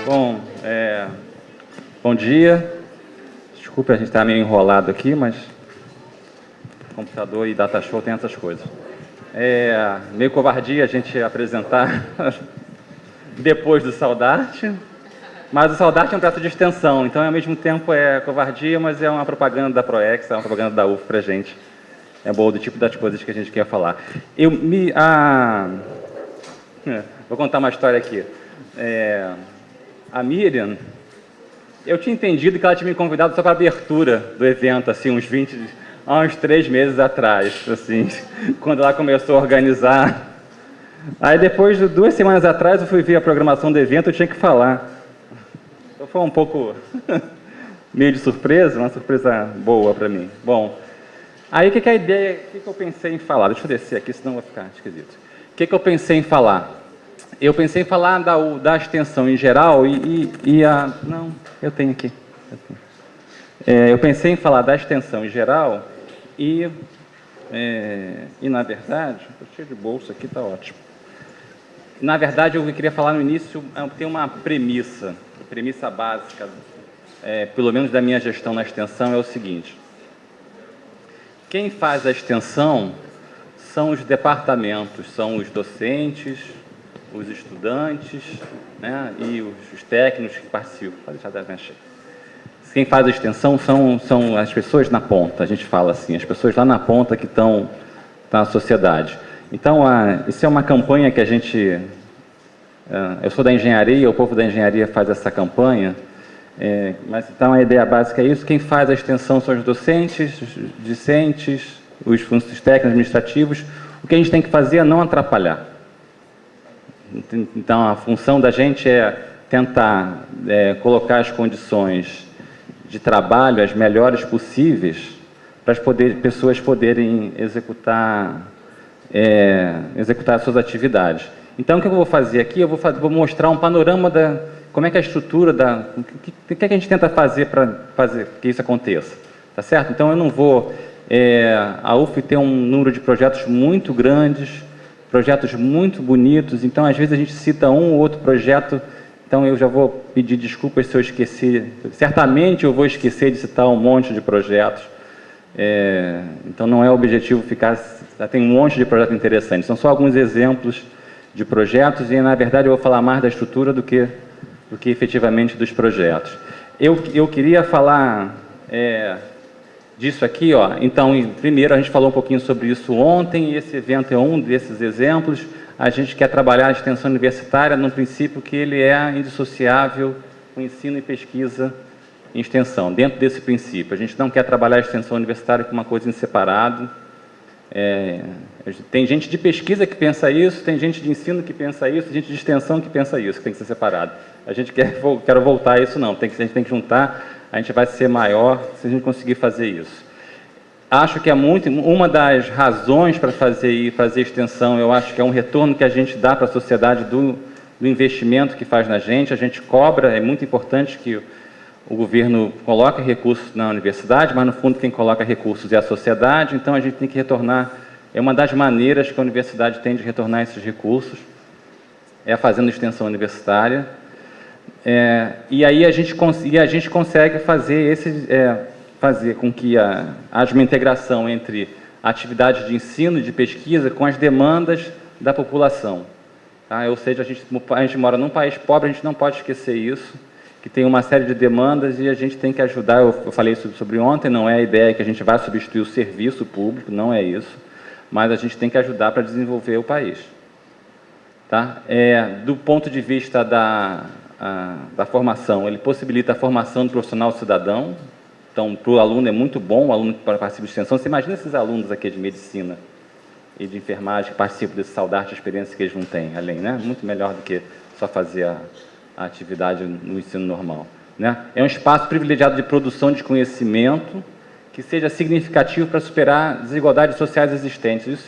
Bom, bom dia. Desculpe, a gente está meio enrolado aqui, mas computador e data show tem essas coisas. Meio covardia a gente apresentar depois do Saudarte, mas o Saudarte é um prato de extensão, então ao mesmo tempo é covardia, mas é uma propaganda da Proex, é uma propaganda da UF para a gente. É boa do tipo das coisas que a gente quer falar. Vou contar uma história aqui. A Miriam, eu tinha entendido que ela tinha me convidado só para a abertura do evento, assim, há uns 3 meses atrás, assim, quando ela começou a organizar. Aí depois de 2 semanas atrás eu fui ver a programação do evento, eu tinha que falar. Então foi um pouco meio de surpresa, uma surpresa boa para mim. Bom, aí o que é a ideia, o que eu pensei em falar? Deixa eu descer aqui, senão vai ficar esquisito. O que eu pensei em falar? Eu pensei em falar da extensão em geral Não, eu tenho aqui. Eu pensei em falar da extensão em geral e na verdade... Estou cheio de bolsa aqui, está ótimo. Na verdade, eu queria falar no início, tem uma premissa básica, pelo menos da minha gestão na extensão, é o seguinte. Quem faz a extensão são os departamentos, são os docentes, os estudantes, né, e os técnicos que participam. Pode deixar de mexer. Quem faz a extensão são as pessoas na ponta, a gente fala assim, as pessoas lá na ponta que estão na sociedade. Então, isso é uma campanha que a gente... eu sou da engenharia, o povo da engenharia faz essa campanha, mas então a ideia básica é isso, quem faz a extensão são os docentes, os discentes, os funcionários técnicos, administrativos. O que a gente tem que fazer é não atrapalhar. Então, a função da gente é tentar colocar as condições de trabalho as melhores possíveis para as pessoas poderem executar as suas atividades. Então, o que eu vou fazer aqui? Eu vou mostrar um panorama como é que a estrutura o que a gente tenta fazer para fazer que isso aconteça. Tá certo? Então, eu não vou... a UF tem um número de projetos muito grandes, projetos muito bonitos, então às vezes a gente cita um ou outro projeto, então eu já vou pedir desculpas se eu esquecer, certamente eu vou esquecer de citar um monte de projetos, então não é o objetivo ficar, tem um monte de projetos interessantes, são só alguns exemplos de projetos e na verdade eu vou falar mais da estrutura do que efetivamente dos projetos. Eu queria falar disso aqui, então, primeiro a gente falou um pouquinho sobre isso ontem, e esse evento é um desses exemplos. A gente quer trabalhar a extensão universitária num princípio que ele é indissociável com ensino e pesquisa em extensão. Dentro desse princípio, a gente não quer trabalhar a extensão universitária como uma coisa em separado. Tem gente de pesquisa que pensa isso, tem gente de ensino que pensa isso, tem gente de extensão que pensa isso, que tem que ser separado. A gente quer voltar a isso, não. A gente tem que juntar. A gente vai ser maior se a gente conseguir fazer isso. Acho que uma das razões para fazer extensão, eu acho que é um retorno que a gente dá para a sociedade do investimento que faz na gente. A gente cobra, é muito importante que o governo coloque recursos na universidade, mas no fundo quem coloca recursos é a sociedade, então a gente tem que retornar. É uma das maneiras que a universidade tem de retornar esses recursos, fazendo extensão universitária. E aí a gente consegue fazer com que haja uma integração entre atividades de ensino e de pesquisa com as demandas da população. Tá? Ou seja, a gente mora num país pobre, a gente não pode esquecer isso, que tem uma série de demandas e a gente tem que ajudar. Eu falei isso sobre ontem, não é a ideia que a gente vai substituir o serviço público, não é isso, mas a gente tem que ajudar para desenvolver o país. Tá? Do ponto de vista da formação, ele possibilita a formação do profissional cidadão, então para o aluno é muito bom, o aluno que participa de extensão. Você imagina esses alunos aqui de medicina e de enfermagem que participam desse Saudarte, a experiência que eles não têm, além, né? Muito melhor do que só fazer a atividade no ensino normal, né? É um espaço privilegiado de produção de conhecimento que seja significativo para superar desigualdades sociais existentes. Isso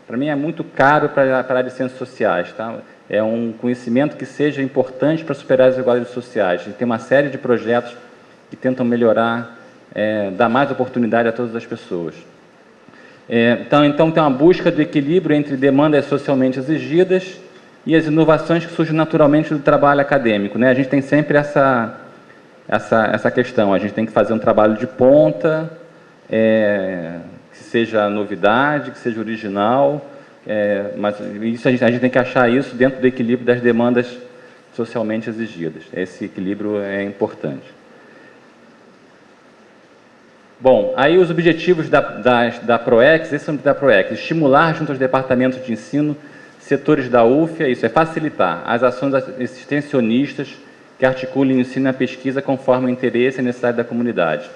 para mim é muito caro para a área de ciências sociais, tá? É um conhecimento que seja importante para superar as desigualdades sociais. A gente tem uma série de projetos que tentam melhorar, dar mais oportunidade a todas as pessoas. Então tem uma busca do equilíbrio entre demandas socialmente exigidas e as inovações que surgem naturalmente do trabalho acadêmico, né? A gente tem sempre essa questão, a gente tem que fazer um trabalho de ponta, que seja novidade, que seja original, mas isso a gente tem que achar isso dentro do equilíbrio das demandas socialmente exigidas. Esse equilíbrio é importante. Bom, aí os objetivos da PROEX, esses são da PROEX, estimular junto aos departamentos de ensino, setores da UFIA, isso é facilitar as ações extensionistas que articulem o ensino e a pesquisa conforme o interesse e a necessidade da comunidade.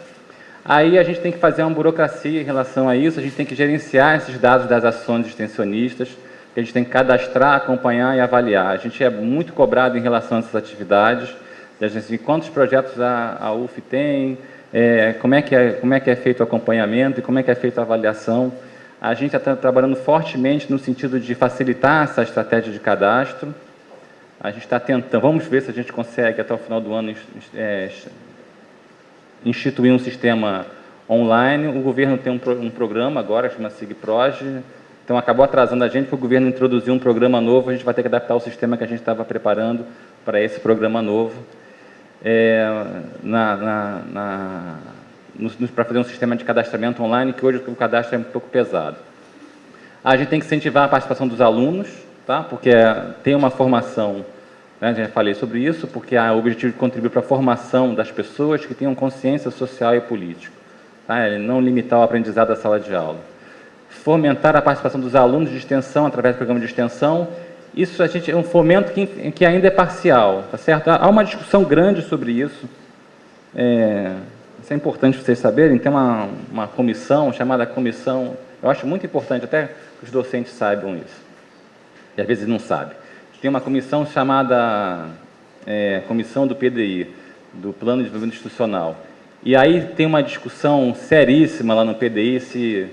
Aí a gente tem que fazer uma burocracia em relação a isso, a gente tem que gerenciar esses dados das ações extensionistas, que a gente tem que cadastrar, acompanhar e avaliar. A gente é muito cobrado em relação a essas atividades, assim, quantos projetos a UF tem, como é que é feito o acompanhamento e como é que é feita a avaliação. A gente está trabalhando fortemente no sentido de facilitar essa estratégia de cadastro. A gente está tentando, vamos ver se a gente consegue até o final do ano instituir um sistema online. O governo tem um programa agora, chama SIGPROG, então acabou atrasando a gente, porque o governo introduziu um programa novo, a gente vai ter que adaptar o sistema que a gente estava preparando para esse programa novo, para fazer um sistema de cadastramento online, que hoje o cadastro é um pouco pesado. A gente tem que incentivar a participação dos alunos, tá? Porque tem uma formação, né, já falei sobre isso, porque há o objetivo de contribuir para a formação das pessoas que tenham consciência social e política, tá? Não limitar o aprendizado da sala de aula. Fomentar a participação dos alunos de extensão através do programa de extensão. Isso é um fomento que ainda é parcial, tá certo? Há uma discussão grande sobre isso. Isso é importante vocês saberem. Tem uma comissão chamada comissão, eu acho muito importante até que os docentes saibam isso, e às vezes não sabem. Tem uma comissão chamada Comissão do PDI, do Plano de Desenvolvimento Institucional. E aí tem uma discussão seríssima lá no PDI, se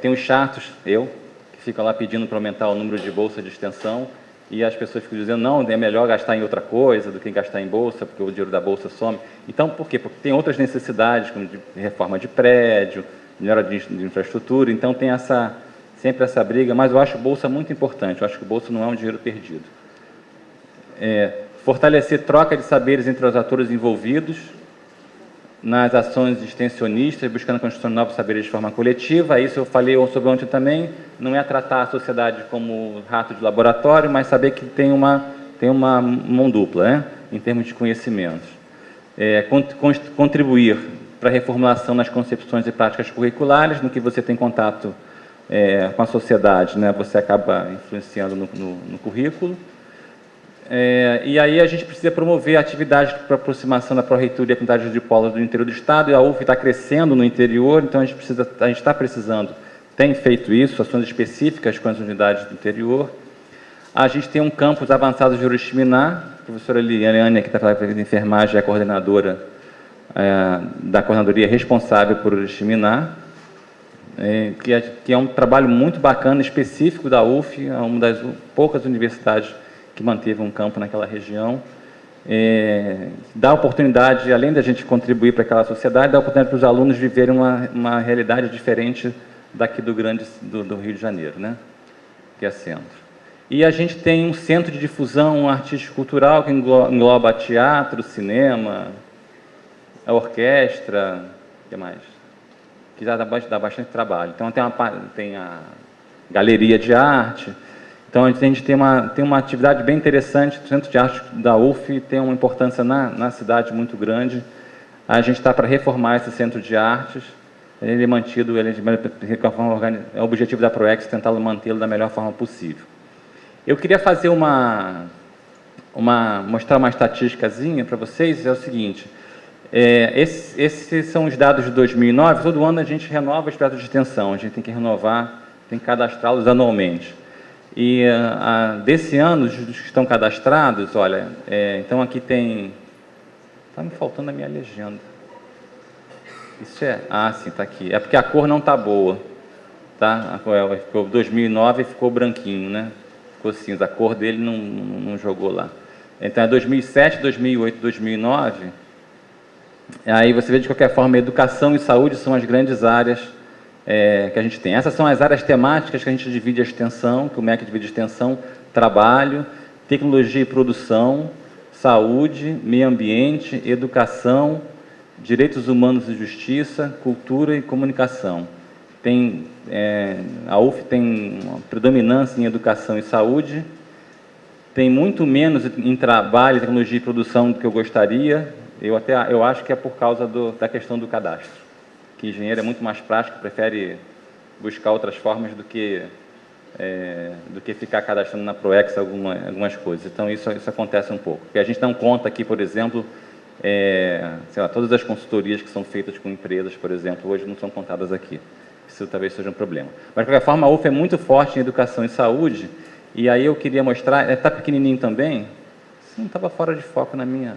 tem os chatos, que ficam lá pedindo para aumentar o número de bolsas de extensão, e as pessoas ficam dizendo, não, é melhor gastar em outra coisa do que gastar em bolsa, porque o dinheiro da bolsa some. Então, por quê? Porque tem outras necessidades, como de reforma de prédio, melhora de infraestrutura, então tem sempre essa briga, mas eu acho bolsa muito importante, eu acho que o bolsa não é um dinheiro perdido. Fortalecer troca de saberes entre os atores envolvidos nas ações extensionistas, buscando a construção de novos saberes de forma coletiva. Isso eu falei sobre ontem também, não é tratar a sociedade como rato de laboratório, mas saber que tem uma mão dupla, né, em termos de conhecimentos. Contribuir para a reformulação nas concepções e práticas curriculares, no que você tem contato com a sociedade, né, você acaba influenciando no currículo. E aí a gente precisa promover atividades para aproximação da Pró-Reitoria e comunidades de polos do interior do Estado, e a UF está crescendo no interior, então a gente está precisando, tem feito isso, ações específicas com as unidades do interior. A gente tem um campus avançado de Oriximiná, a professora Liliane, que está falando de enfermagem, é a coordenadora da coordenadoria responsável por Oriximiná, que é um trabalho muito bacana, específico da UF, é uma das poucas universidades que manteve um campo naquela região, dá oportunidade, além da gente contribuir para aquela sociedade, dá oportunidade para os alunos viverem uma realidade diferente daqui do Rio de Janeiro, né? Que é centro. E a gente tem um centro de difusão artístico-cultural que engloba teatro, cinema, a orquestra, o que mais? Que já dá bastante trabalho. Então tem a galeria de arte. Então, a gente tem uma atividade bem interessante, o Centro de Arte da UF tem uma importância na cidade muito grande. A gente está para reformar esse Centro de Artes, ele é mantido, é o objetivo da PROEX, tentar mantê-lo da melhor forma possível. Eu queria fazer mostrar uma estatísticazinha para vocês, é o seguinte, esses são os dados de 2009, todo ano a gente renova os projetos de extensão, a gente tem que renovar, tem que cadastrá-los anualmente. E desse ano, os que estão cadastrados, olha, então aqui tem... Está me faltando a minha legenda. Isso sim, está aqui. É porque a cor não está boa, tá? Ficou 2009 ficou branquinho, né? Ficou cinza, a cor dele não jogou lá. Então é 2007, 2008, 2009. Aí você vê, de qualquer forma, educação e saúde são as grandes áreas que a gente tem. Essas são as áreas temáticas que a gente divide a extensão, que o MEC divide a extensão. trabalho, tecnologia e produção, saúde, meio ambiente, educação, direitos humanos e justiça, cultura e comunicação. A UF tem uma predominância em educação e saúde, tem muito menos em trabalho, tecnologia e produção do que eu gostaria. Eu acho que é por causa da questão do cadastro, que engenheiro é muito mais prático, prefere buscar outras formas do que ficar cadastrando na Proex algumas coisas. Então, isso acontece um pouco. Porque a gente não conta aqui, por exemplo, sei lá, todas as consultorias que são feitas com empresas, por exemplo, hoje não são contadas aqui. Isso talvez seja um problema. Mas, de qualquer forma, a UF é muito forte em educação e saúde, e aí eu queria mostrar, está pequenininho também? Não estava fora de foco na minha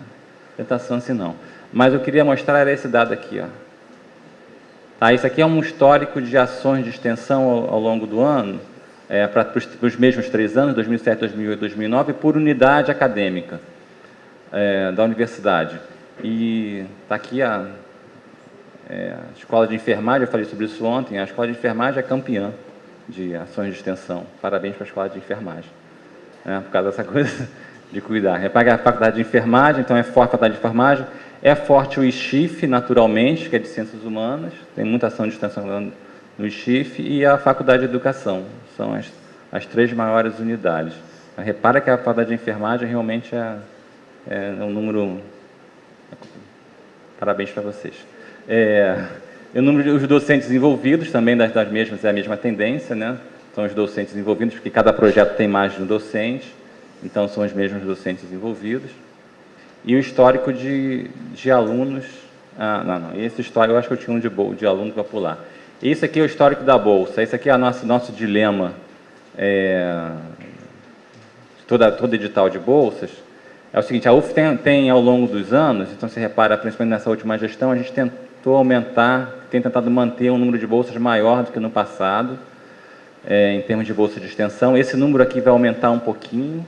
apresentação, assim não. Mas eu queria mostrar era esse dado aqui, ó. Tá, isso aqui é um histórico de ações de extensão ao longo do ano, para os mesmos 3 anos, 2007, 2008, 2009, por unidade acadêmica da universidade. E está aqui a escola de enfermagem, eu falei sobre isso ontem, a escola de enfermagem é campeã de ações de extensão. Parabéns para a escola de enfermagem, por causa dessa coisa de cuidar. Paga a faculdade de enfermagem, então é forte a faculdade de enfermagem, é forte o ISCHIF, naturalmente, que é de ciências humanas, tem muita ação de extensão no ISCHIF, e a faculdade de educação, são as 3 maiores unidades. Repara que a faculdade de enfermagem realmente é um número... Parabéns para vocês. O número dos docentes envolvidos também das mesmas é a mesma tendência, né? São os docentes envolvidos, porque cada projeto tem mais de um docente, então são os mesmos docentes envolvidos. E o histórico de alunos... esse histórico, eu acho que eu tinha um de aluno para pular. Esse aqui é o histórico da Bolsa, esse aqui é nosso dilema, todo edital de bolsas. É o seguinte, a UF tem ao longo dos anos, então se repara, principalmente nessa última gestão, a gente tem tentado manter um número de bolsas maior do que no passado, em termos de bolsa de extensão. Esse número aqui vai aumentar um pouquinho,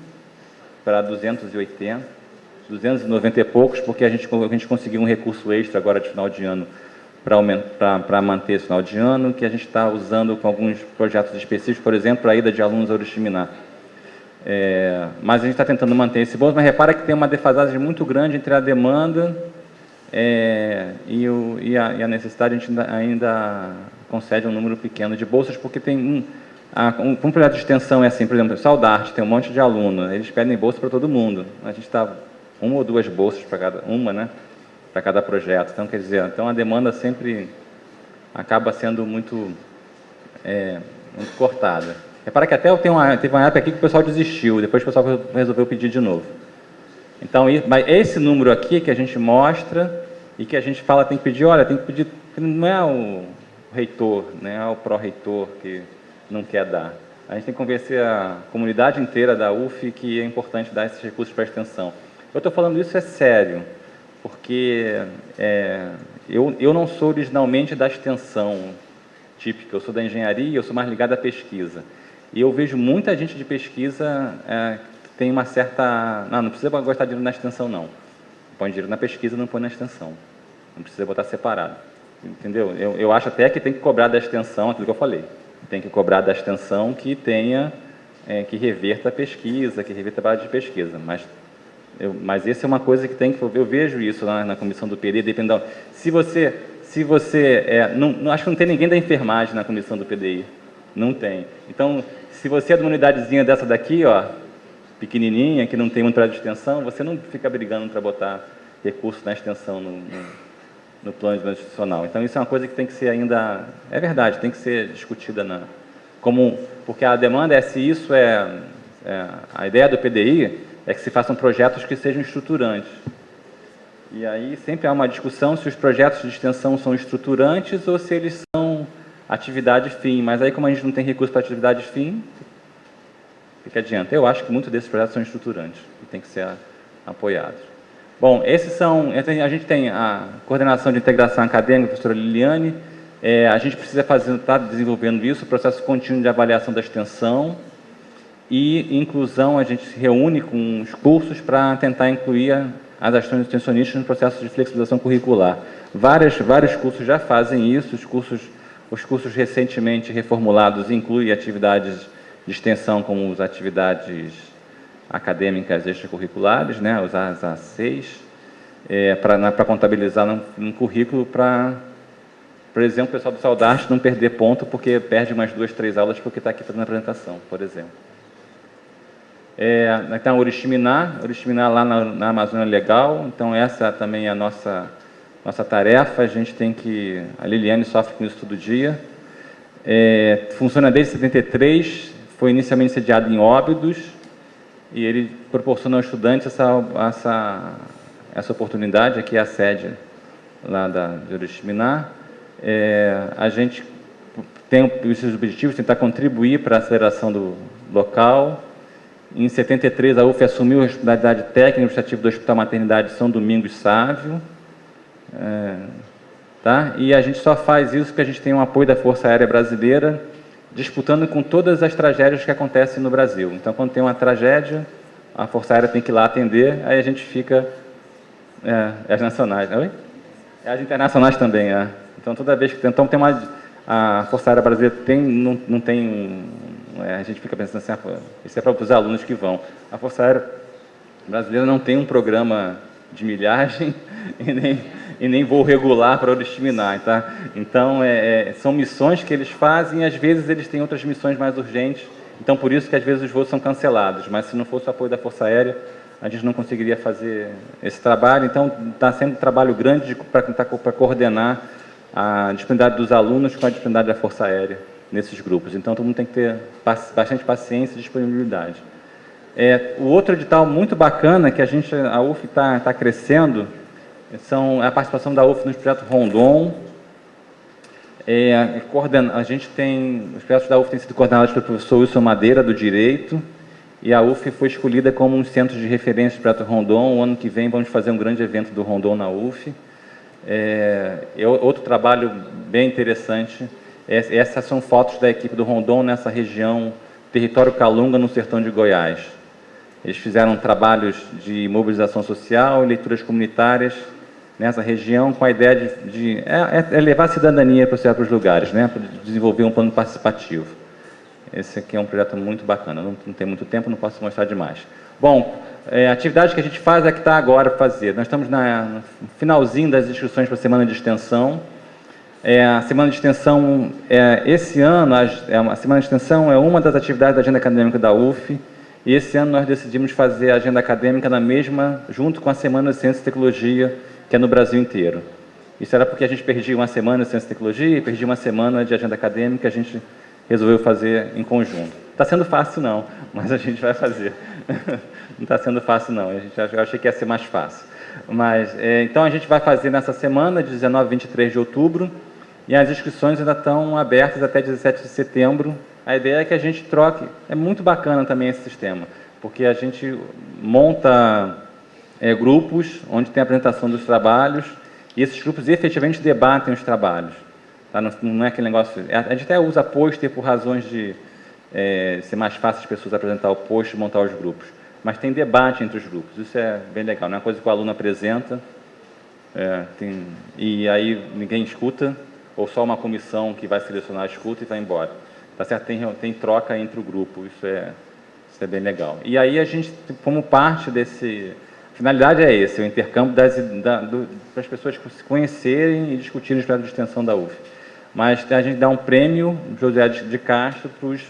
para 290 e poucos, porque a gente conseguiu um recurso extra agora de final de ano, para manter esse final de ano, que a gente está usando com alguns projetos específicos, por exemplo, a ida de alunos a Oriximiná. Mas a gente está tentando manter esse bônus, mas repara que tem uma defasagem muito grande entre a demanda e a necessidade. A gente ainda concede um número pequeno de bolsas, porque tem um projeto de extensão assim, por exemplo, Saudarte, tem um monte de aluno, eles pedem bolsa para todo mundo. A gente está 1 ou 2 bolsas para cada projeto. Então, quer dizer, a demanda sempre acaba sendo muito cortada. Repara que até teve uma época aqui que o pessoal desistiu, depois o pessoal resolveu pedir de novo. Então, mas esse número aqui que a gente mostra e que a gente fala tem que pedir, olha, tem que pedir, não é o reitor, não é o pró-reitor que não quer dar. A gente tem que convencer a comunidade inteira da UF que é importante dar esses recursos para a extensão. Eu estou falando isso sério, porque eu não sou originalmente da extensão típica, eu sou da engenharia, eu sou mais ligado à pesquisa. E eu vejo muita gente de pesquisa que tem uma certa... Não precisa gostar de dinheiro na extensão, não. Põe dinheiro na pesquisa, não põe na extensão. Não precisa botar separado. Entendeu? Eu acho até que tem que cobrar da extensão, aquilo que eu falei. Tem que cobrar da extensão que tenha, que reverta a pesquisa, que reverta a base de pesquisa. Mas essa é uma coisa que tem que... Eu vejo isso lá na comissão do PD, dependendo... Se você acho que não tem ninguém da enfermagem na comissão do PDI. Não tem. Então, se você é de uma unidadezinha dessa daqui, ó, pequenininha, que não tem um projeto de extensão, você não fica brigando para botar recurso na extensão no plano institucional. Então, isso é uma coisa que tem que ser ainda... É verdade, tem que ser discutida porque a demanda a ideia do PDI é que se façam projetos que sejam estruturantes. E aí sempre há uma discussão se os projetos de extensão são estruturantes ou se eles são atividade fim. Mas aí, como a gente não tem recurso para atividade fim, o que adianta? Eu acho que muitos desses projetos são estruturantes e têm que ser apoiados. Bom, a gente tem a coordenação de integração acadêmica, a professora Liliane, a gente precisa está desenvolvendo isso, o processo contínuo de avaliação da extensão e inclusão, a gente se reúne com os cursos para tentar incluir as ações extensionistas no processo de flexibilização curricular. Vários cursos já fazem isso, os cursos recentemente reformulados incluem atividades de extensão, como as atividades acadêmicas extracurriculares, né, as A6, para contabilizar num currículo para, por exemplo, o pessoal do Saudarte não perder ponto porque perde umas 2, 3 aulas porque está aqui fazendo a apresentação, por exemplo. Então, Oriximiná lá na Amazônia Legal, então essa também é a nossa tarefa, a gente tem que... A Liliane sofre com isso todo dia. Funciona desde 73, foi inicialmente sediado em Óbidos, e ele proporciona aos estudantes essa oportunidade, aqui é a sede lá de Oriximiná. A gente tem esses objetivos, tentar contribuir para a aceleração do local. Em 73, a UF assumiu a responsabilidade técnica e administrativa do Hospital Maternidade São Domingos Sávio. Tá? E a gente só faz isso porque a gente tem um apoio da Força Aérea Brasileira, disputando com todas as tragédias que acontecem no Brasil. Então, quando tem uma tragédia, a Força Aérea tem que ir lá atender, aí a gente fica... as nacionais, oi? As internacionais também, Então, toda vez que... Então, tem a Força Aérea Brasileira não tem... a gente fica pensando assim, isso é para os alunos que vão. A Força Aérea Brasileira não tem um programa de milhagem e nem voo regular para Oriximiná, tá? Então, são missões que eles fazem e, às vezes, eles têm outras missões mais urgentes. Então, por isso que, às vezes, os voos são cancelados. Mas, se não fosse o apoio da Força Aérea, a gente não conseguiria fazer esse trabalho. Então, está sendo um trabalho grande para coordenar a disponibilidade dos alunos com a disponibilidade da Força Aérea nesses grupos. Então, todo mundo tem que ter bastante paciência e disponibilidade. O outro edital muito bacana que a UF está crescendo são a participação da UF nos projetos Rondon. A gente tem... Os projetos da UF têm sido coordenados pelo professor Wilson Madeira, do Direito, e a UF foi escolhida como um centro de referência do projeto Rondon. O ano que vem vamos fazer um grande evento do Rondon na UF. Outro trabalho bem interessante. Essas são fotos da equipe do Rondon nessa região, território Calunga, no sertão de Goiás. Eles fizeram trabalhos de mobilização social e leituras comunitárias nessa região, com a ideia de levar a cidadania para os lugares, né, para desenvolver um plano participativo. Esse aqui é um projeto muito bacana, não tem muito tempo, não posso mostrar demais. Bom, a atividade que a gente faz é que está agora para fazer. Nós estamos no finalzinho das inscrições para a Semana de Extensão. A Semana de Extensão, esse ano, a Semana de Extensão é uma das atividades da agenda acadêmica da UF, e esse ano nós decidimos fazer a agenda acadêmica junto com a Semana de Ciência e Tecnologia, que é no Brasil inteiro. Isso era porque a gente perdia uma semana de Ciência e Tecnologia e perdia uma semana de agenda acadêmica, a gente resolveu fazer em conjunto. Está sendo fácil não, mas a gente vai fazer. Não está sendo fácil não, eu achei que ia ser mais fácil. Mas, então a gente vai fazer nessa semana, de 19 a 23 de outubro, e as inscrições ainda estão abertas até 17 de setembro. A ideia é que a gente troque, é muito bacana também esse sistema, porque a gente monta grupos onde tem a apresentação dos trabalhos, e esses grupos efetivamente debatem os trabalhos. Tá? Não é aquele negócio... A gente até usa pôster por razões de ser mais fácil as pessoas apresentar o pôster e montar os grupos. Mas tem debate entre os grupos, isso é bem legal, não é uma coisa que o aluno apresenta, e aí ninguém escuta, ou só uma comissão que vai selecionar escuta e vai embora. Tá certo? Tem troca entre o grupo, isso é bem legal. E aí a gente, como parte desse... A finalidade é esse, o intercâmbio para as pessoas se conhecerem e discutirem os projetos de extensão da UF. Mas a gente dá um prêmio, José de Castro, para os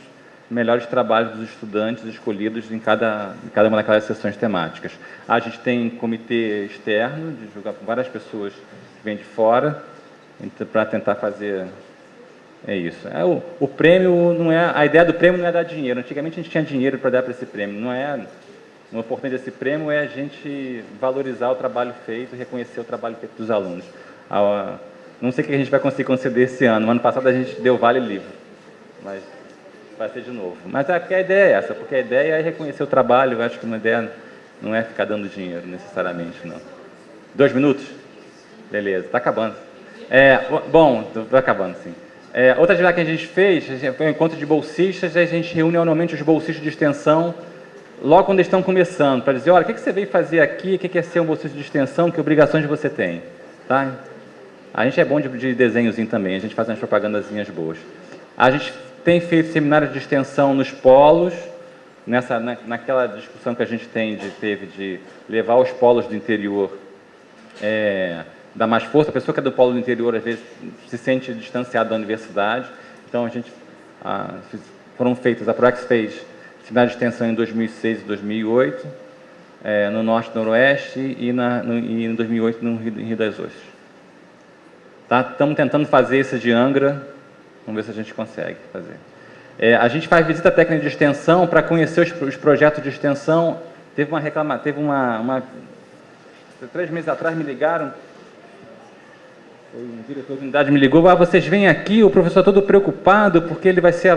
melhores trabalhos dos estudantes escolhidos em cada uma daquelas sessões temáticas. A gente tem comitê externo, de julgar com várias pessoas que vêm de fora, para tentar fazer... isso. O prêmio não é... A ideia do prêmio não é dar dinheiro. Antigamente a gente tinha dinheiro para dar para esse prêmio. Não é... O importante desse prêmio é a gente valorizar o trabalho feito e reconhecer o trabalho feito dos alunos. Não sei o que a gente vai conseguir conceder esse ano. No ano passado a gente deu vale livre, mas vai ser de novo. Mas a ideia é essa, porque a ideia é reconhecer o trabalho. Eu acho que uma ideia não é ficar dando dinheiro necessariamente, não. 2 minutos? Beleza, está acabando. Bom, está acabando, sim. Outra atividade que a gente fez foi um encontro de bolsistas, a gente reúne anualmente os bolsistas de extensão, logo quando eles estão começando, para dizer, olha, o que você veio fazer aqui, o que é ser um bolsista de extensão, que obrigações você tem. Tá? A gente é bom de desenhozinho também, a gente faz umas propagandazinhas boas. A gente tem feito seminários de extensão nos polos, naquela discussão que a gente teve de levar os polos do interior, dar mais força. A pessoa que é do polo do interior, às vezes, se sente distanciada da universidade. Então, foram feitos, a PROEX fez seminário de extensão em 2006 e 2008, no Norte e Noroeste, e em 2008 no Rio das Ostras. Tá? Estamos tentando fazer esse de Angra, vamos ver se a gente consegue fazer. A gente faz visita técnica de extensão para conhecer os projetos de extensão. Teve 3 meses atrás me ligaram, o diretor da unidade me ligou, vocês vêm aqui, o professor todo preocupado, porque ele vai ser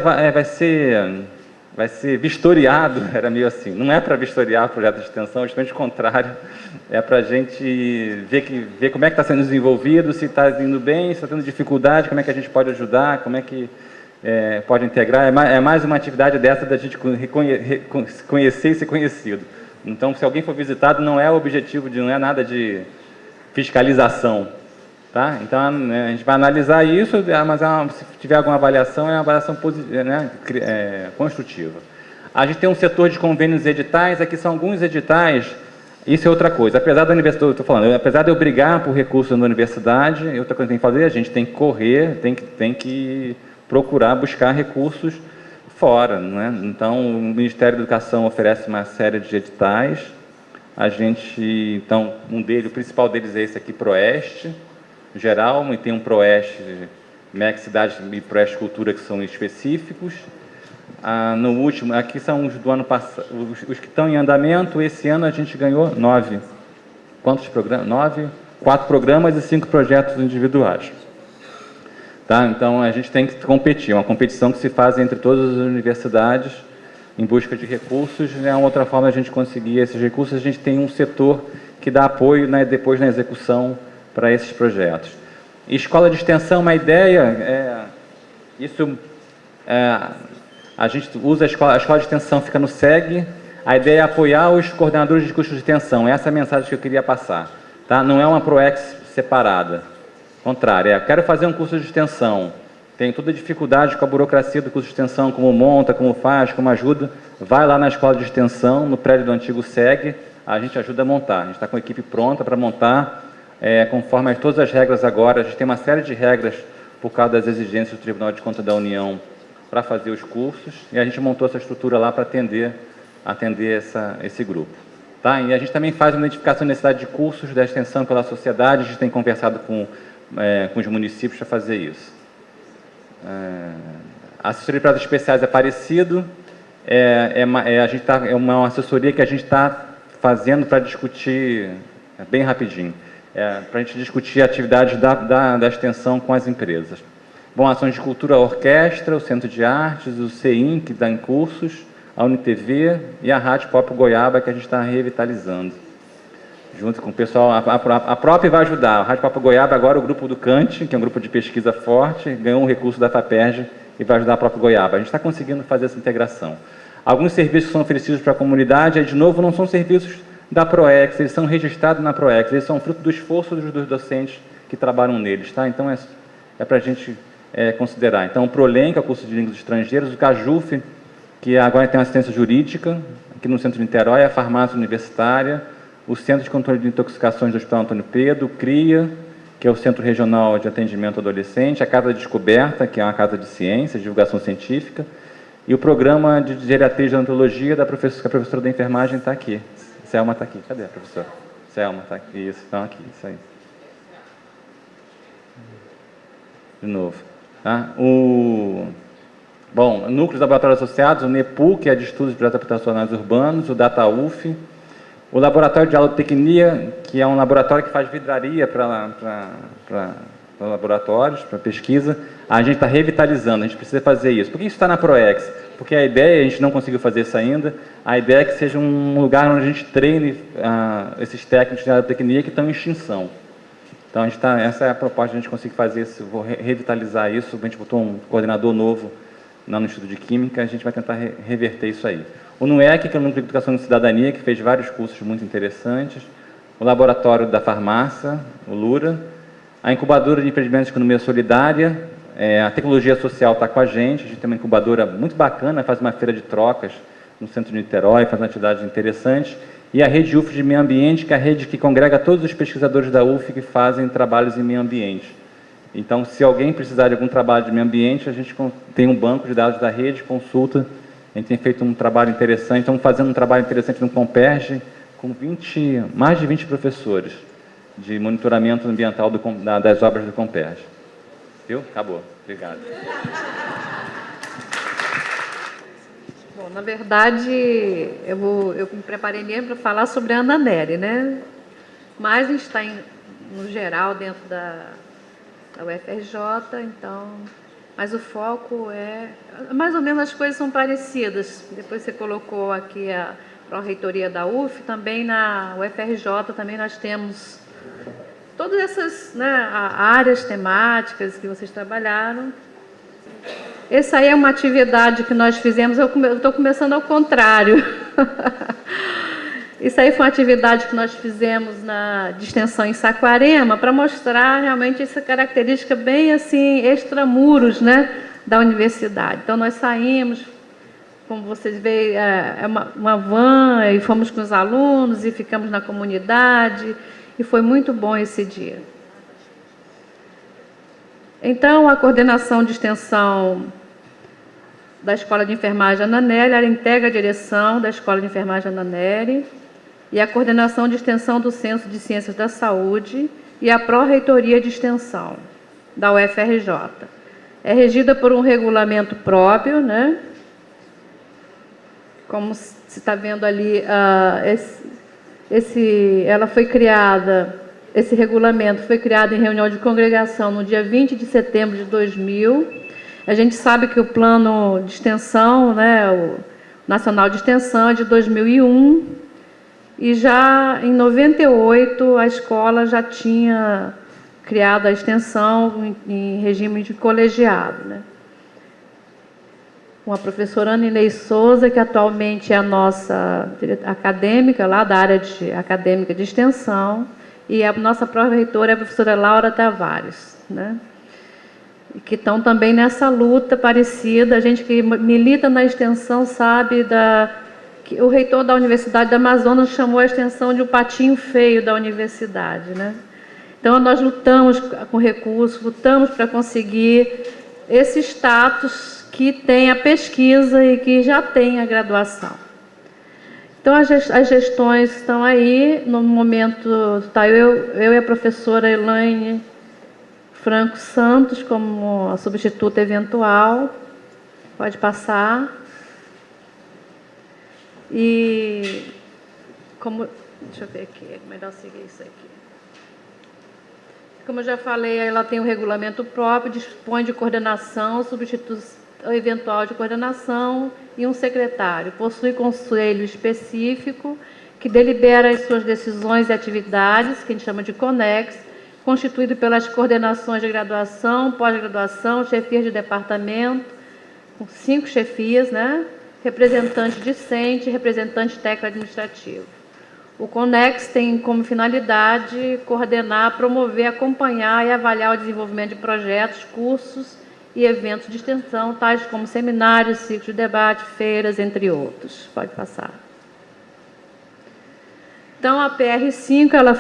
vistoriado, era meio assim. Não é para vistoriar o projeto de extensão, é justamente o contrário, é para a gente ver como é que está sendo desenvolvido, se está indo bem, se está tendo dificuldade, como é que a gente pode ajudar, como é que pode integrar. É mais uma atividade dessa da gente conhecer e ser conhecido. Então, se alguém for visitado, não é o objetivo, não é nada de fiscalização. Tá? Então, a gente vai analisar isso, mas se tiver alguma avaliação, é uma avaliação positiva, construtiva. A gente tem um setor de convênios e editais, aqui são alguns editais, isso é outra coisa. Apesar da universidade, apesar de eu brigar por recursos na universidade, outra coisa que tem que fazer, a gente tem que correr, tem que procurar buscar recursos fora. Né? Então, o Ministério da Educação oferece uma série de editais, então, o principal deles é esse aqui, ProEste, geral, e tem um ProEste, MEC Cidade e ProEste Cultura, que são específicos. No último, aqui são os do ano passado, os que estão em andamento. Esse ano a gente ganhou 9. Quantos programas? 9? 4 programas e 5 projetos individuais. Tá? Então, a gente tem que competir, é uma competição que se faz entre todas as universidades em busca de recursos. É uma outra forma de a gente conseguir esses recursos. A gente tem um setor que dá apoio depois na execução para esses projetos. Escola de extensão, uma ideia, a gente usa a escola de extensão, fica no SEG, a ideia é apoiar os coordenadores de cursos de extensão, essa é a mensagem que eu queria passar. Tá? Não é uma ProEx separada, ao contrário, quero fazer um curso de extensão, tenho toda a dificuldade com a burocracia do curso de extensão, como monta, como faz, como ajuda, vai lá na escola de extensão, no prédio do antigo SEG, a gente ajuda a montar, a gente está com a equipe pronta para montar, conforme todas as regras agora. A gente tem uma série de regras por causa das exigências do Tribunal de Contas da União para fazer os cursos, e a gente montou essa estrutura lá para atender esse grupo. Tá? E a gente também faz uma identificação da necessidade de cursos da extensão pela sociedade, a gente tem conversado com os municípios para fazer isso. A assessoria de pratos especiais é parecido, é uma assessoria que a gente está fazendo para discutir, bem rapidinho, para a gente discutir atividades da extensão com as empresas. Bom, ações de cultura, a orquestra, o Centro de Artes, o CEIM, que dá em cursos, a UniTV e a Rádio Pop Goiaba, que a gente está revitalizando. Junto com o pessoal, a própria vai ajudar. A Rádio Pop Goiaba, agora o grupo do CANT, que é um grupo de pesquisa forte, ganhou um recurso da FAPERJ e vai ajudar a própria Goiaba. A gente está conseguindo fazer essa integração. Alguns serviços que são oferecidos para a comunidade, de novo, não são serviços da ProEx, eles são registrados na ProEx, eles são fruto do esforço dos docentes que trabalham neles, tá? Então, é para a gente considerar. Então, o ProLem, que é o curso de línguas estrangeiras, o CAJUF, que agora tem assistência jurídica, aqui no centro de Niterói, a farmácia universitária, o Centro de Controle de Intoxicações do Hospital Antônio Pedro, o CRIA, que é o Centro Regional de Atendimento Adolescente, a Casa de Descoberta, que é uma casa de ciência, de divulgação científica, e o programa de geriatria de odontologia que a professora da enfermagem está aqui. Selma está aqui. Cadê a professora? Selma está aqui. Isso, estão aqui. Isso aí. De novo. Tá? Bom, núcleos laboratórios associados, o NEPU, que é de estudos de projetos habitacionais urbanos, o DataUF, o Laboratório de Alotecnia, que é um laboratório que faz vidraria para laboratórios, para pesquisa. A gente está revitalizando, a gente precisa fazer isso. Por que isso está na ProEx? Porque a ideia, a gente não conseguiu fazer isso ainda, a ideia é que seja um lugar onde a gente treine esses técnicos de alotecnia que estão em extinção. Então, essa é a proposta de a gente conseguir fazer isso, vou revitalizar isso. A gente botou um coordenador novo no Instituto de Química, a gente vai tentar reverter isso aí. O NUEC, que é o Núcleo de Educação e Cidadania, que fez vários cursos muito interessantes. O Laboratório da Farmácia, o LURA. A Incubadora de Empreendimentos de Economia Solidária, A tecnologia social está com a gente tem uma incubadora muito bacana, faz uma feira de trocas no centro de Niterói, faz uma atividade interessante. E a rede UF de meio ambiente, que é a rede que congrega todos os pesquisadores da UF que fazem trabalhos em meio ambiente. Então, se alguém precisar de algum trabalho de meio ambiente, a gente tem um banco de dados da rede, consulta. A gente tem feito um trabalho interessante, estamos fazendo um trabalho interessante no Comperj, com mais de 20 professores de monitoramento ambiental das obras do Comperj. Viu? Acabou. Obrigado. Bom, na verdade, eu me preparei mesmo para falar sobre a Ana Nery, né? Mas a gente está, no geral, dentro da UFRJ, então... Mas o foco é... Mais ou menos as coisas são parecidas. Depois você colocou aqui a pró-reitoria da UF, também na UFRJ também nós temos todas essas, né, áreas temáticas que vocês trabalharam. Essa aí é uma atividade que nós fizemos, eu estou começando ao contrário. Isso aí foi uma atividade que nós fizemos de extensão em Saquarema, para mostrar realmente essa característica bem assim, extramuros, né, da universidade. Então, nós saímos, como vocês veem, uma van, e fomos com os alunos, e ficamos na comunidade, e foi muito bom esse dia. Então, a coordenação de extensão da Escola de Enfermagem Ana Nery, ela integra a direção da Escola de Enfermagem Ana Nery, e a coordenação de extensão do Centro de Ciências da Saúde e a pró-reitoria de extensão da UFRJ. É regida por um regulamento próprio, né? Como se está vendo ali, ela foi criada, esse regulamento foi criado em reunião de congregação no dia 20 de setembro de 2000. A gente sabe que o plano de extensão, né, o Nacional de Extensão, é de 2001, e já em 98 a escola já tinha criado a extensão em regime de colegiado, né? Com a professora Ana Inês Souza, que atualmente é a nossa acadêmica, lá da área acadêmica de extensão, e a nossa pró-reitora é a professora Laura Tavares, né? E que estão também nessa luta parecida. A gente que milita na extensão sabe que o reitor da Universidade do Amazonas chamou a extensão de um patinho feio da universidade, né? Então, nós lutamos com recursos, lutamos para conseguir esse status que tem a pesquisa e que já tem a graduação. Então, as gestões estão aí. No momento, está eu e a professora Elaine Franco Santos como a substituta eventual. Pode passar. E deixa eu ver aqui, é melhor seguir isso aqui. Como eu já falei, ela tem um regulamento próprio, dispõe de coordenação, substituição eventual de coordenação e um secretário. Possui conselho específico que delibera as suas decisões e atividades, que a gente chama de CONEX, constituído pelas coordenações de graduação, pós-graduação, chefias de departamento, com 5 chefias, né? Representante discente e representante técnico administrativo. O CONEX tem como finalidade coordenar, promover, acompanhar e avaliar o desenvolvimento de projetos, cursos e eventos de extensão, tais como seminários, ciclos de debate, feiras, entre outros. Pode passar. Então, a PR5, ela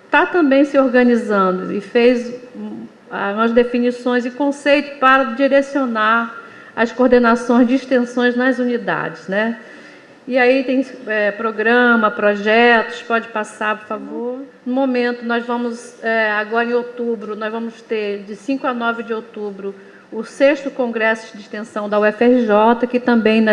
está também se organizando e fez umas definições e conceitos para direcionar as coordenações de extensões nas unidades, né? E aí tem programa, projetos, pode passar, por favor. No momento, nós vamos, agora em outubro, nós vamos ter, de 5 a 9 de outubro, o 6º Congresso de Extensão da UFRJ, que também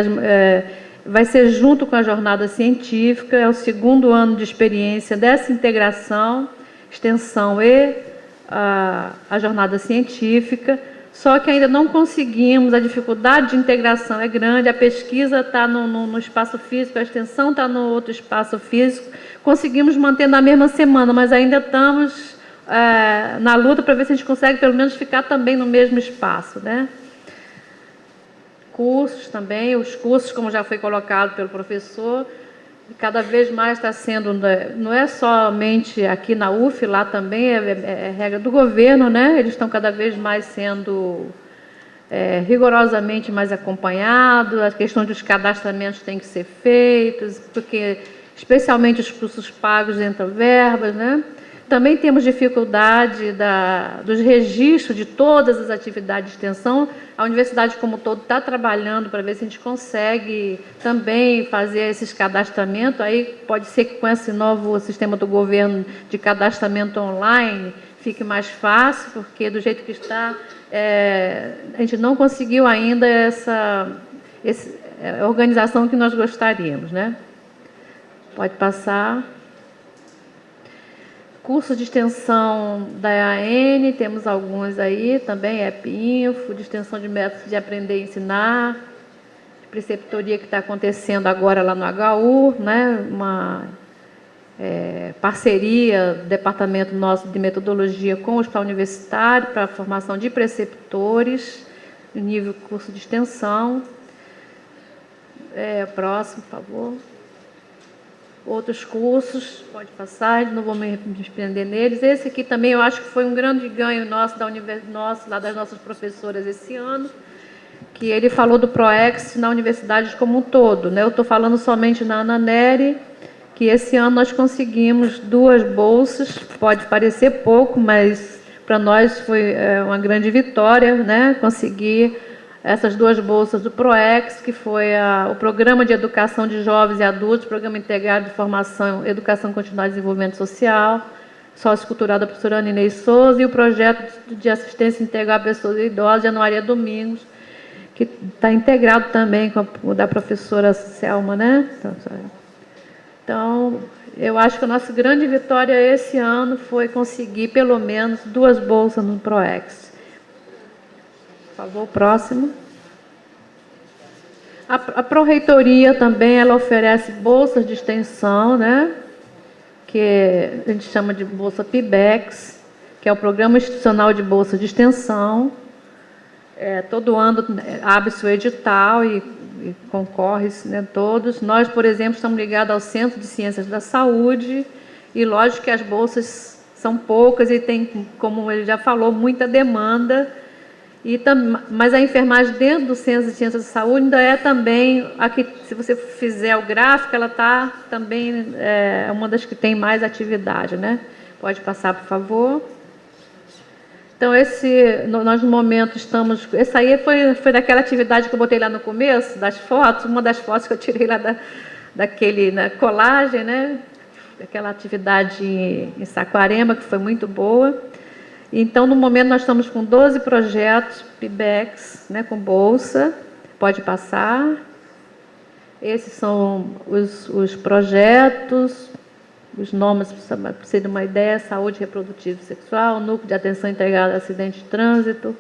vai ser junto com a jornada científica, é o 2º ano de experiência dessa integração, extensão e a jornada científica. Só que ainda não conseguimos, a dificuldade de integração é grande, a pesquisa está no espaço físico, a extensão está no outro espaço físico. Conseguimos manter na mesma semana, mas ainda estamos na luta para ver se a gente consegue pelo menos ficar também no mesmo espaço, né? Cursos também, os cursos, como já foi colocado pelo professor, cada vez mais está sendo, não é somente aqui na UF, lá também é regra do governo, né? Eles estão cada vez mais sendo rigorosamente mais acompanhados, a questão dos cadastramentos tem que ser feitos, porque especialmente os cursos pagos entram verbas, né? Também temos dificuldade dos registros de todas as atividades de extensão. A universidade como um todo está trabalhando para ver se a gente consegue também fazer esses cadastramentos. Aí pode ser que com esse novo sistema do governo de cadastramento online fique mais fácil, porque do jeito que está, a gente não conseguiu ainda essa organização que nós gostaríamos, né? Pode passar. Cursos de extensão da EAN, temos alguns aí, também EPINFO, de extensão de métodos de aprender e ensinar, de preceptoria que está acontecendo agora lá no HU, né? Uma parceria do departamento nosso de metodologia com o Hospital Universitário para a formação de preceptores, no nível curso de extensão. Próximo, por favor. Outros cursos, pode passar, não vou me desprender neles. Esse aqui também eu acho que foi um grande ganho nosso, lá das nossas professoras esse ano, que ele falou do PROEX na universidade como um todo, né? Eu estou falando somente na Ana Nery, que esse ano nós conseguimos 2 bolsas, pode parecer pouco, mas para nós foi uma grande vitória, né? Conseguir essas 2 bolsas do PROEX, que foi o Programa de Educação de Jovens e Adultos, Programa Integrado de Formação, Educação Continuada e Desenvolvimento Social, Sociocultural da professora Ana Inês Souza, e o Projeto de Assistência Integral a Pessoas Idosas, de Ana Maria Domingos, que está integrado também com o da professora Selma, né? Então, eu acho que a nossa grande vitória esse ano foi conseguir pelo menos 2 bolsas no PROEX. Por favor, próximo. A Pró-Reitoria também, ela oferece bolsas de extensão, né? Que a gente chama de Bolsa PIBEX, que é o Programa Institucional de Bolsa de Extensão. Todo ano abre-se o edital e concorre-se, né, todos. Nós, por exemplo, estamos ligados ao Centro de Ciências da Saúde e, lógico, que as bolsas são poucas e tem, como ele já falou, muita demanda. Mas a enfermagem dentro do Centro de Ciências da Saúde ainda é também, aqui, se você fizer o gráfico, ela está também, uma das que tem mais atividade, né? Pode passar, por favor. Então, nós no momento estamos... Essa aí foi daquela atividade que eu botei lá no começo, das fotos, uma das fotos que eu tirei lá daquele colagem, né? Aquela atividade em Saquarema, que foi muito boa. Então, no momento, nós estamos com 12 projetos PIBEX, né, com bolsa. Pode passar. Esses são os projetos, os nomes, para você ter uma ideia: saúde reprodutiva e sexual, núcleo de atenção integrada a acidente de trânsito,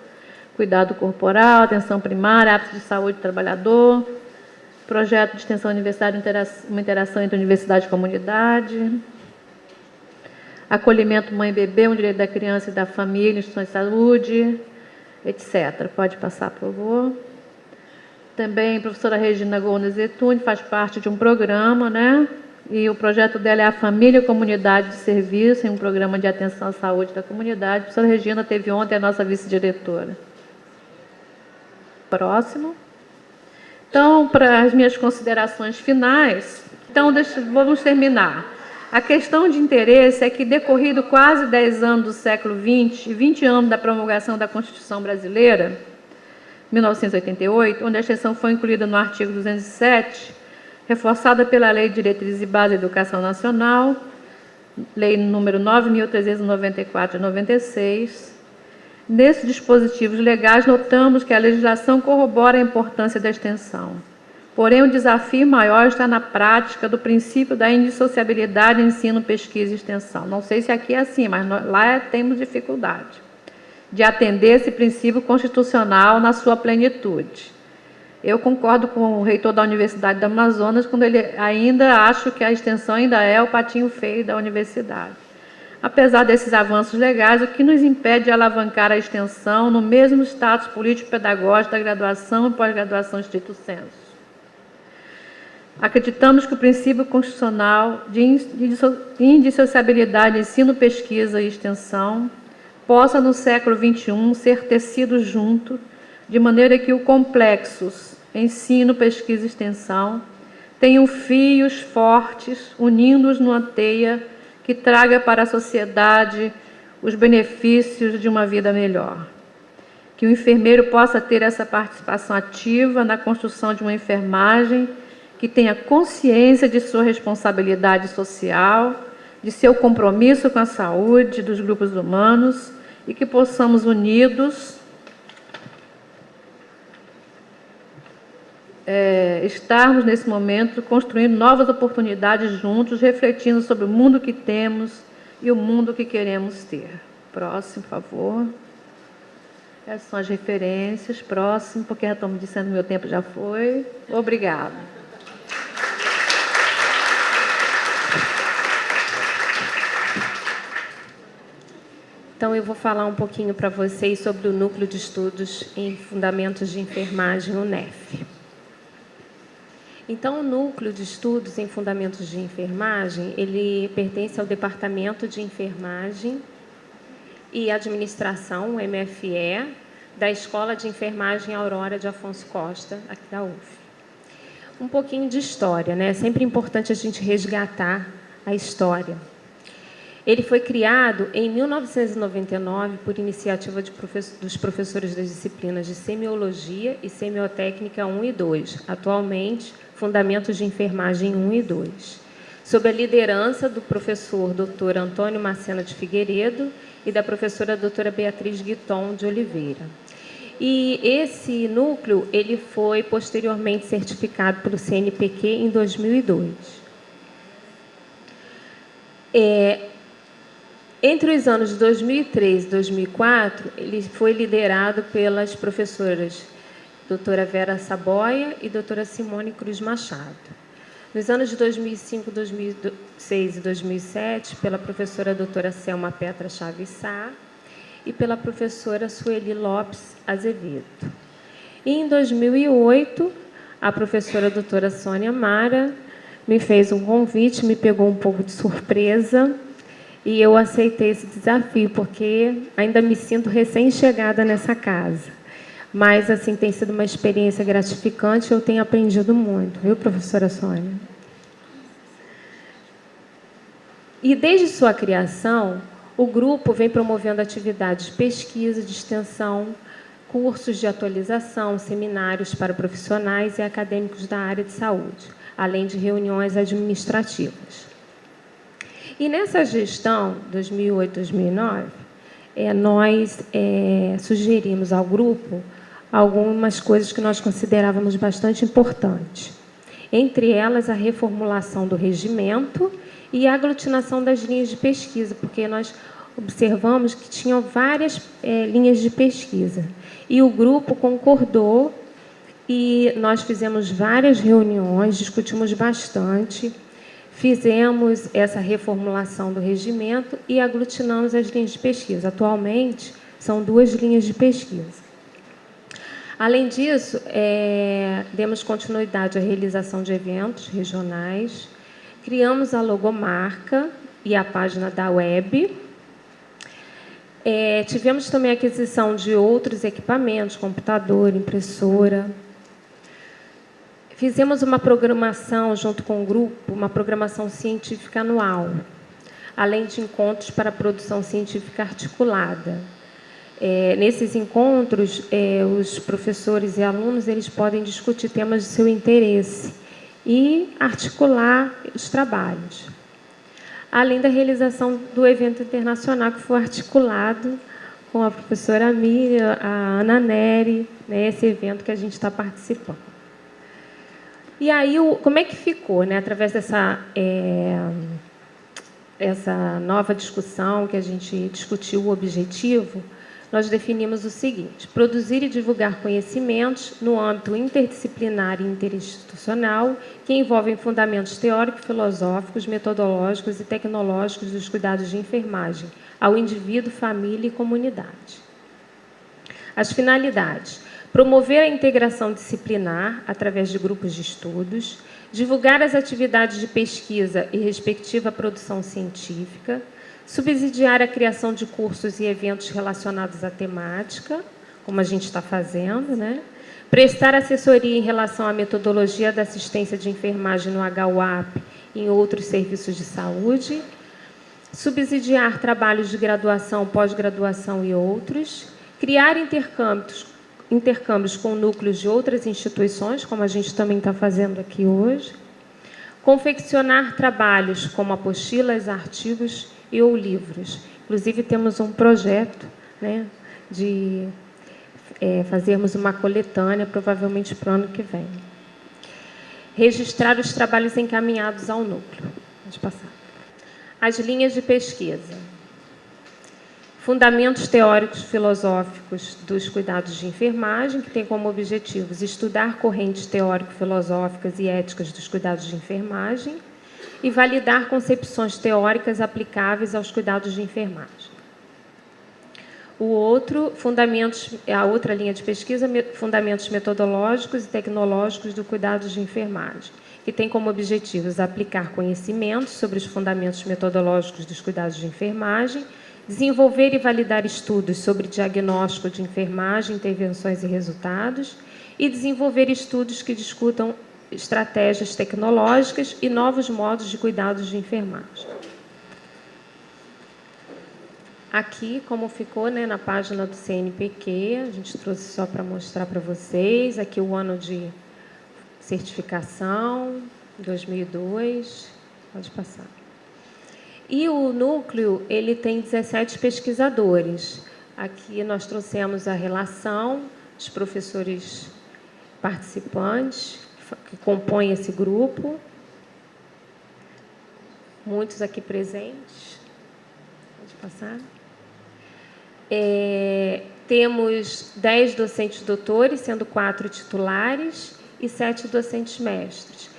cuidado corporal, atenção primária, hábitos de saúde do trabalhador, projeto de extensão universitária, uma interação entre universidade e comunidade, acolhimento mãe e bebê, um direito da criança e da família, instituições de saúde, etc. Pode passar, por favor. Também a professora Regina Gomes Zetune faz parte de um programa, né? E o projeto dela é a Família e Comunidade de Serviço, em um programa de atenção à saúde da comunidade. A professora Regina teve ontem a nossa vice-diretora. Próximo. Então, para as minhas considerações finais, então vamos terminar. A questão de interesse é que, decorrido quase 10 anos do século XX e 20 anos da promulgação da Constituição Brasileira, 1988, onde a extensão foi incluída no artigo 207, reforçada pela Lei de Diretrizes e Base da Educação Nacional, Lei número 9.394 de 96. Nesses dispositivos legais, notamos que a legislação corrobora a importância da extensão. Porém, o desafio maior está na prática do princípio da indissociabilidade ensino, pesquisa e extensão. Não sei se aqui é assim, mas lá temos dificuldade de atender esse princípio constitucional na sua plenitude. Eu concordo com o reitor da Universidade do Amazonas, quando ele ainda acha que a extensão ainda é o patinho feio da universidade. Apesar desses avanços legais, o que nos impede de alavancar a extensão no mesmo status político-pedagógico da graduação e pós-graduação estrito sensu? Acreditamos que o princípio constitucional de indissociabilidade ensino, pesquisa e extensão possa, no século XXI, ser tecido junto, de maneira que o complexos ensino, pesquisa e extensão tenham fios fortes, unindo-os numa teia que traga para a sociedade os benefícios de uma vida melhor. Que o enfermeiro possa ter essa participação ativa na construção de uma enfermagem que tenha consciência de sua responsabilidade social, de seu compromisso com a saúde dos grupos humanos e que possamos unidos estarmos nesse momento construindo novas oportunidades juntos, refletindo sobre o mundo que temos e o mundo que queremos ter. Próximo, por favor. Essas são as referências. Próximo, porque já estamos dizendo que meu tempo já foi. Obrigada. Então, eu vou falar um pouquinho para vocês sobre o Núcleo de Estudos em Fundamentos de Enfermagem, o NEF. Então, o Núcleo de Estudos em Fundamentos de Enfermagem, ele pertence ao Departamento de Enfermagem e Administração, o MFE, da Escola de Enfermagem Aurora de Afonso Costa, aqui da UF. Um pouquinho de história, né? É sempre importante a gente resgatar a história. Ele foi criado em 1999 por iniciativa dos professores das disciplinas de Semiologia e Semiotécnica 1 e 2, atualmente Fundamentos de Enfermagem 1 e 2, sob a liderança do professor Dr. Antônio Macena de Figueiredo e da professora doutora Beatriz Guiton de Oliveira. E esse núcleo ele foi posteriormente certificado pelo CNPq em 2002. Entre os anos de 2003 e 2004, ele foi liderado pelas professoras doutora Vera Saboia e doutora Simone Cruz Machado. Nos anos de 2005, 2006 e 2007, pela professora doutora Selma Petra Chaves Sá e pela professora Sueli Lopes Azevedo. E em 2008, a professora doutora Sônia Mara me fez um convite, me pegou um pouco de surpresa, e eu aceitei esse desafio, porque ainda me sinto recém-chegada nessa casa. Mas, assim, tem sido uma experiência gratificante, eu tenho aprendido muito, viu, professora Sônia? E desde sua criação, o grupo vem promovendo atividades de pesquisa, de extensão, cursos de atualização, seminários para profissionais e acadêmicos da área de saúde, além de reuniões administrativas. E nessa gestão, 2008-2009, nós sugerimos ao grupo algumas coisas que nós considerávamos bastante importantes. Entre elas, a reformulação do regimento e a aglutinação das linhas de pesquisa, porque nós observamos que tinham várias linhas de pesquisa. E o grupo concordou e nós fizemos várias reuniões, discutimos bastante, fizemos essa reformulação do regimento e aglutinamos as linhas de pesquisa. Atualmente, são 2 linhas de pesquisa. Além disso, demos continuidade à realização de eventos regionais, criamos a logomarca e a página da web. Tivemos também a aquisição de outros equipamentos, computador, impressora. Fizemos uma programação, junto com o grupo, uma programação científica anual, além de encontros para a produção científica articulada. Nesses encontros, os professores e alunos eles podem discutir temas de seu interesse e articular os trabalhos. Além da realização do evento internacional, que foi articulado com a professora Miriam, a Ana Nery, né, esse evento que a gente está participando. E aí, como é que ficou, né, através dessa essa nova discussão que a gente discutiu o objetivo, nós definimos o seguinte: produzir e divulgar conhecimentos no âmbito interdisciplinar e interinstitucional que envolvem fundamentos teóricos, filosóficos, metodológicos e tecnológicos dos cuidados de enfermagem ao indivíduo, família e comunidade. As finalidades: promover a integração disciplinar através de grupos de estudos, divulgar as atividades de pesquisa e respectiva produção científica, subsidiar a criação de cursos e eventos relacionados à temática, como a gente está fazendo, né? Prestar assessoria em relação à metodologia da assistência de enfermagem no HUAP e em outros serviços de saúde, subsidiar trabalhos de graduação, pós-graduação e outros, criar intercâmbios com núcleos de outras instituições, como a gente também está fazendo aqui hoje, confeccionar trabalhos como apostilas, artigos e ou livros. Inclusive, temos um projeto, né, de fazermos uma coletânea, provavelmente para o ano que vem. Registrar os trabalhos encaminhados ao núcleo. Pode passar. As linhas de pesquisa. Fundamentos teóricos filosóficos dos cuidados de enfermagem, que tem como objetivos estudar correntes teórico-filosóficas e éticas dos cuidados de enfermagem e validar concepções teóricas aplicáveis aos cuidados de enfermagem. A outra linha de pesquisa, fundamentos metodológicos e tecnológicos do cuidado de enfermagem, que tem como objetivos aplicar conhecimentos sobre os fundamentos metodológicos dos cuidados de enfermagem, desenvolver e validar estudos sobre diagnóstico de enfermagem, intervenções e resultados, e desenvolver estudos que discutam estratégias tecnológicas e novos modos de cuidados de enfermagem. Aqui, como ficou, né, na página do CNPq, a gente trouxe só para mostrar para vocês, aqui o ano de certificação, 2002, pode passar. E o núcleo, ele tem 17 pesquisadores. Aqui nós trouxemos a relação dos professores participantes, que compõem esse grupo, muitos aqui presentes. Pode passar. Temos 10 docentes doutores, sendo 4 titulares e 7 docentes mestres.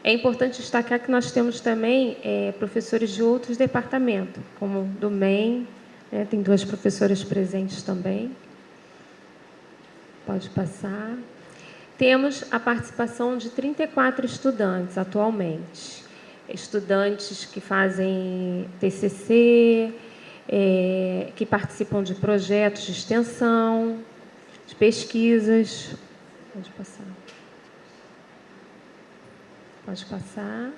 É importante destacar que nós temos também professores de outros departamentos, como do MEM, né, tem 2 professoras presentes também. Pode passar. Temos a participação de 34 estudantes atualmente. Estudantes que fazem TCC, que participam de projetos de extensão, de pesquisas. Pode passar. Pode passar.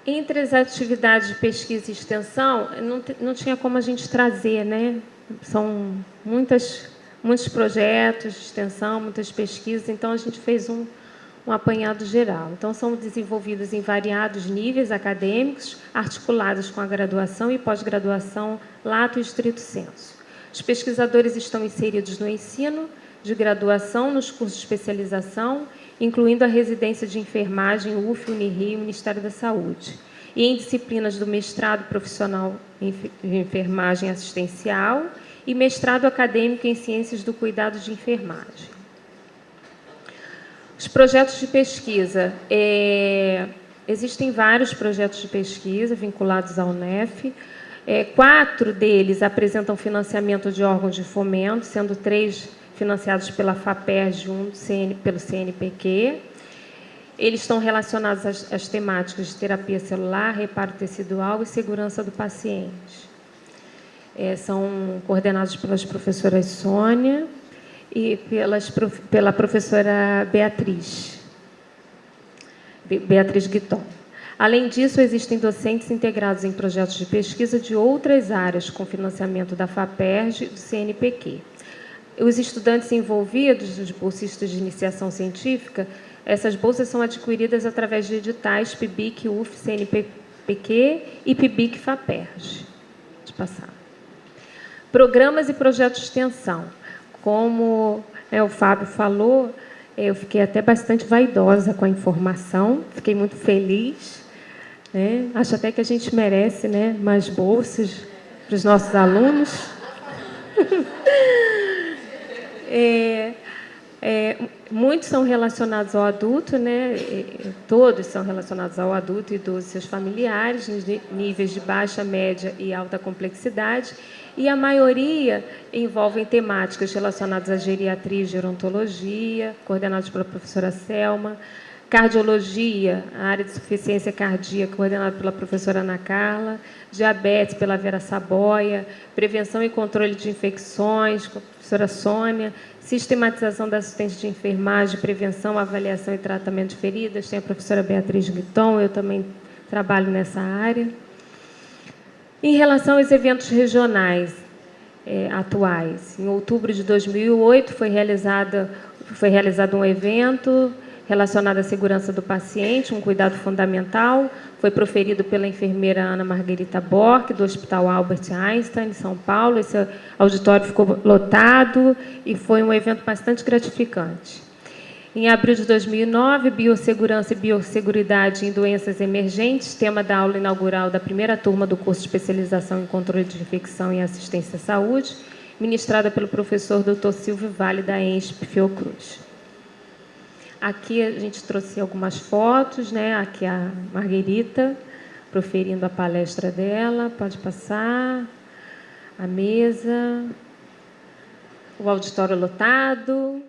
Entre as atividades de pesquisa e extensão, não tinha como a gente trazer, né? São muitos projetos de extensão, muitas pesquisas, então a gente fez um apanhado geral. Então, são desenvolvidos em variados níveis acadêmicos, articulados com a graduação e pós-graduação lato e estrito sensu. Os pesquisadores estão inseridos no ensino de graduação, nos cursos de especialização, incluindo a residência de enfermagem, UF, Unirio e Ministério da Saúde, e em disciplinas do mestrado profissional em enfermagem assistencial e mestrado acadêmico em ciências do cuidado de enfermagem. Os projetos de pesquisa. Existem vários projetos de pesquisa vinculados à UNEF. 4 deles apresentam financiamento de órgãos de fomento, sendo 3 financiados pela FAPERJ e 1 pelo CNPq. Eles estão relacionados às temáticas de terapia celular, reparo tecidual e segurança do paciente. São coordenados pelas professoras Sônia e pela professora Beatriz Guiton. Além disso, existem docentes integrados em projetos de pesquisa de outras áreas com financiamento da FAPERJ e do CNPq. Os estudantes envolvidos, os bolsistas de iniciação científica, essas bolsas são adquiridas através de editais PIBIC, UF, CNPq e PIBIC FAPERJ. Pode passar. Programas e projetos de extensão. Como o Fábio falou, eu fiquei até bastante vaidosa com a informação, fiquei muito feliz, né? Acho até que a gente merece, né, mais bolsas para os nossos alunos. Muitos são relacionados ao adulto, né? Todos são relacionados ao adulto, idoso e seus familiares, nos níveis de baixa, média e alta complexidade, e a maioria envolvem temáticas relacionadas à geriatria e gerontologia, coordenados pela professora Selma, cardiologia, a área de suficiência cardíaca, coordenada pela professora Ana Carla, diabetes, pela Vera Saboia, prevenção e controle de infecções, com a professora Sônia, sistematização da assistência de enfermagem, prevenção, avaliação e tratamento de feridas, tem a professora Beatriz Guiton, eu também trabalho nessa área. Em relação aos eventos regionais atuais, em outubro de 2008 foi realizado um evento relacionado à segurança do paciente, um cuidado fundamental, foi proferido pela enfermeira Ana Margarita Borck, do Hospital Albert Einstein, em São Paulo. Esse auditório ficou lotado e foi um evento bastante gratificante. Em abril de 2009, Biossegurança e Biosseguridade em Doenças Emergentes, tema da aula inaugural da primeira turma do curso de especialização em controle de infecção e assistência à saúde, ministrada pelo professor Dr. Silvio Vale, da ENSP Fiocruz. Aqui a gente trouxe algumas fotos, né? Aqui a Margarita proferindo a palestra dela. Pode passar. A mesa. O auditório lotado.